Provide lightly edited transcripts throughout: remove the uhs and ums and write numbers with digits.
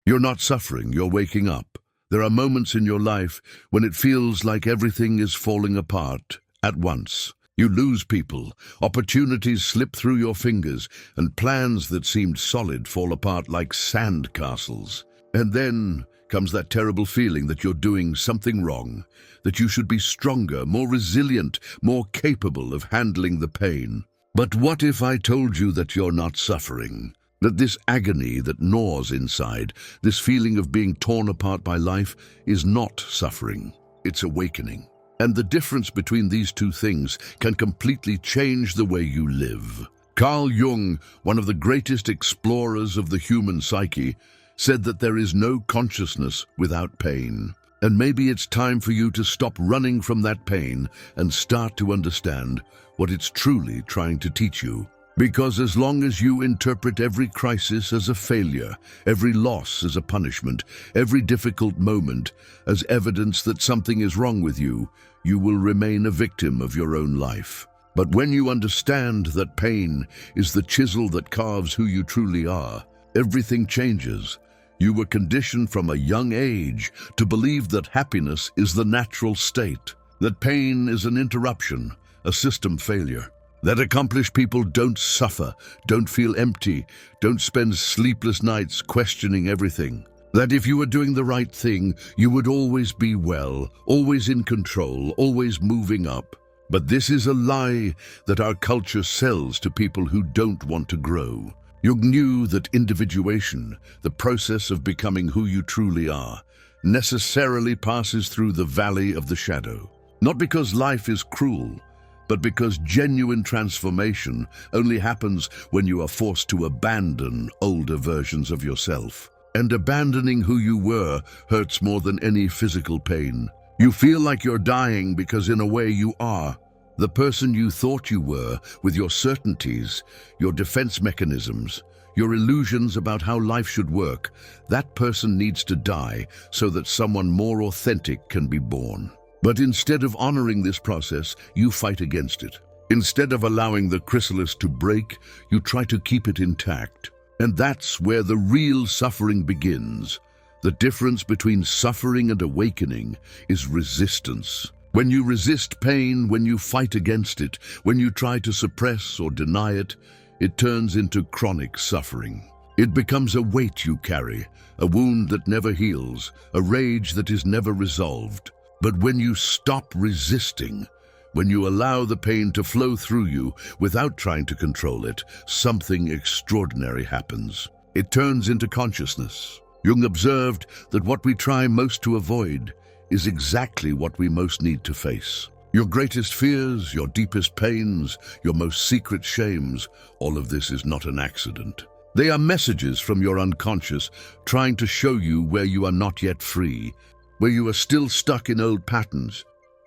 You're not suffering, you're waking up. There are moments in your life when it feels like everything is falling apart at once. You lose people, opportunities slip through your fingers, and plans that seemed solid fall apart like sand castles. And then comes that terrible feeling that you're doing something wrong, that you should be stronger, more resilient, more capable of handling the pain. But what if I told you that you're not suffering? That this agony that gnaws inside, this feeling of being torn apart by life, is not suffering, it's awakening. And the difference between these two things can completely change the way you live. Carl Jung, one of the greatest explorers of the human psyche, said that there is no consciousness without pain. And maybe it's time for you to stop running from that pain and start to understand what it's truly trying to teach you. Because as long as you interpret every crisis as a failure, every loss as a punishment, every difficult moment as evidence that something is wrong with you, you will remain a victim of your own life. But when you understand that pain is the chisel that carves who you truly are, everything changes. You were conditioned from a young age to believe that happiness is the natural state, that pain is an interruption, a system failure. That accomplished people don't suffer, don't feel empty, don't spend sleepless nights questioning everything. That if you were doing the right thing, you would always be well, always in control, always moving up. But this is a lie that our culture sells to people who don't want to grow. Jung knew that individuation, the process of becoming who you truly are, necessarily passes through the valley of the shadow. Not because life is cruel, but because genuine transformation only happens when you are forced to abandon older versions of yourself. And abandoning who you were hurts more than any physical pain. You feel like you're dying because in a way you are. The person you thought you were, with your certainties, your defense mechanisms, your illusions about how life should work, that person needs to die so that someone more authentic can be born. But instead of honoring this process, you fight against it. Instead of allowing the chrysalis to break, you try to keep it intact. And that's where the real suffering begins. The difference between suffering and awakening is resistance. When you resist pain, when you fight against it, when you try to suppress or deny it, it turns into chronic suffering. It becomes a weight you carry, a wound that never heals, a rage that is never resolved. But when you stop resisting, when you allow the pain to flow through you without trying to control it, something extraordinary happens. It turns into consciousness. Jung observed that what we try most to avoid is exactly what we most need to face. Your greatest fears, your deepest pains, your most secret shames, all of this is not an accident. They are messages from your unconscious trying to show you where you are not yet free, where you are still stuck in old patterns,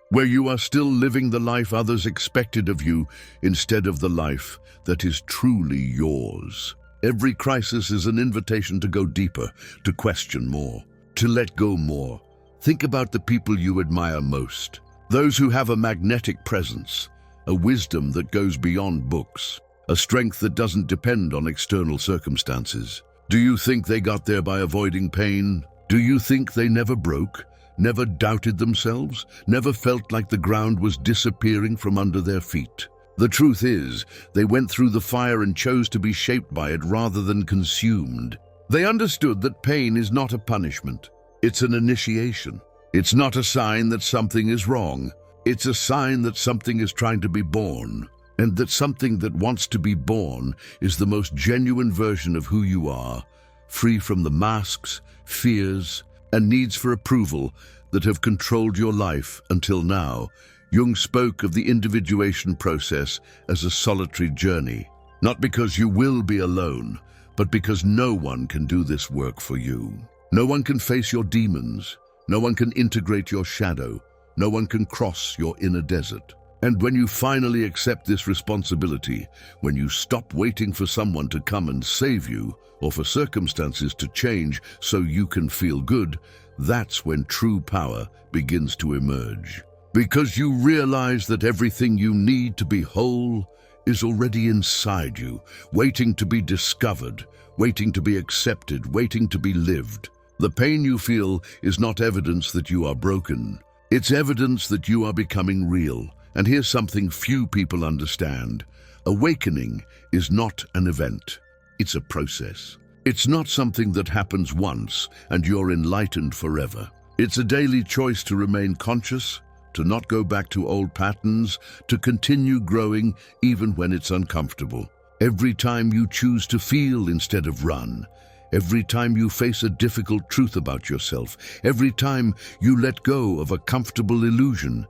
where you are still living the life others expected of you instead of the life that is truly yours. Every crisis is an invitation to go deeper, to question more, to let go more. Think about the people you admire most, those who have a magnetic presence, a wisdom that goes beyond books, a strength that doesn't depend on external circumstances. Do you think they got there by avoiding pain? Do you think they never broke, never doubted themselves, never felt like the ground was disappearing from under their feet? The truth is, they went through the fire and chose to be shaped by it rather than consumed. They understood that pain is not a punishment. It's an initiation. It's not a sign that something is wrong. It's a sign that something is trying to be born, and that something that wants to be born is the most genuine version of who you are, free from the masks, fears, and needs for approval that have controlled your life until now. Jung spoke of the individuation process as a solitary journey, not because you will be alone, but because no one can do this work for you. No one can face your demons. No one can integrate your shadow. No one can cross your inner desert. And when you finally accept this responsibility, when you stop waiting for someone to come and save you, or for circumstances to change so you can feel good, that's when true power begins to emerge. Because you realize that everything you need to be whole is already inside you, waiting to be discovered, waiting to be accepted, waiting to be lived. The pain you feel is not evidence that you are broken. It's evidence that you are becoming real. And here's something few people understand. Awakening is not an event. It's a process. It's not something that happens once and you're enlightened forever. It's a daily choice to remain conscious, to not go back to old patterns, to continue growing even when it's uncomfortable. Every time you choose to feel instead of run, every time you face a difficult truth about yourself, every time you let go of a comfortable illusion,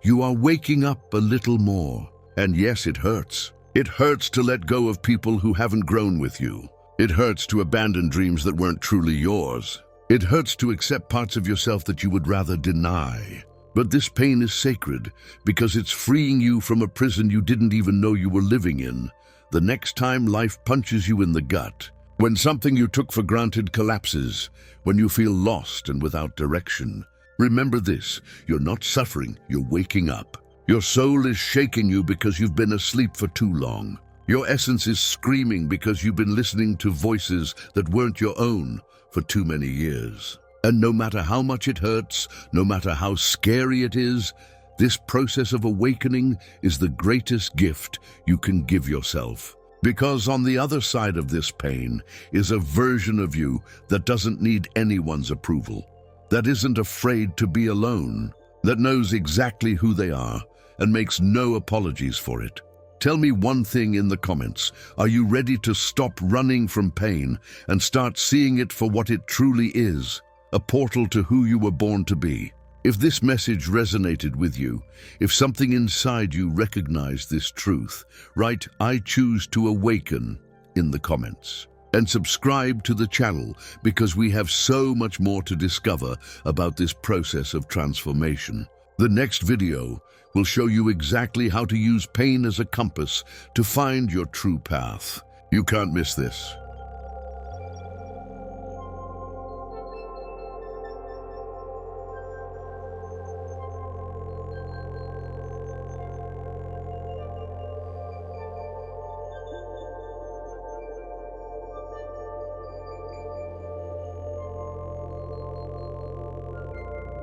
you are waking up a little more. And yes, it hurts. It hurts to let go of people who haven't grown with you. It hurts to abandon dreams that weren't truly yours. It hurts to accept parts of yourself that you would rather deny. But this pain is sacred because it's freeing you from a prison you didn't even know you were living in. The next time life punches you in the gut, when something you took for granted collapses, when you feel lost and without direction, remember this: you're not suffering, you're waking up. Your soul is shaking you because you've been asleep for too long. Your essence is screaming because you've been listening to voices that weren't your own for too many years. And no matter how much it hurts, no matter how scary it is, this process of awakening is the greatest gift you can give yourself. Because on the other side of this pain is a version of you that doesn't need anyone's approval, that isn't afraid to be alone, that knows exactly who they are and makes no apologies for it. Tell me one thing in the comments. Are you ready to stop running from pain and start seeing it for what it truly is? A portal to who you were born to be. If this message resonated with you, if something inside you recognized this truth, write "I choose to awaken" in the comments. And subscribe to the channel because we have so much more to discover about this process of transformation. The next video will show you exactly how to use pain as a compass to find your true path. You can't miss this.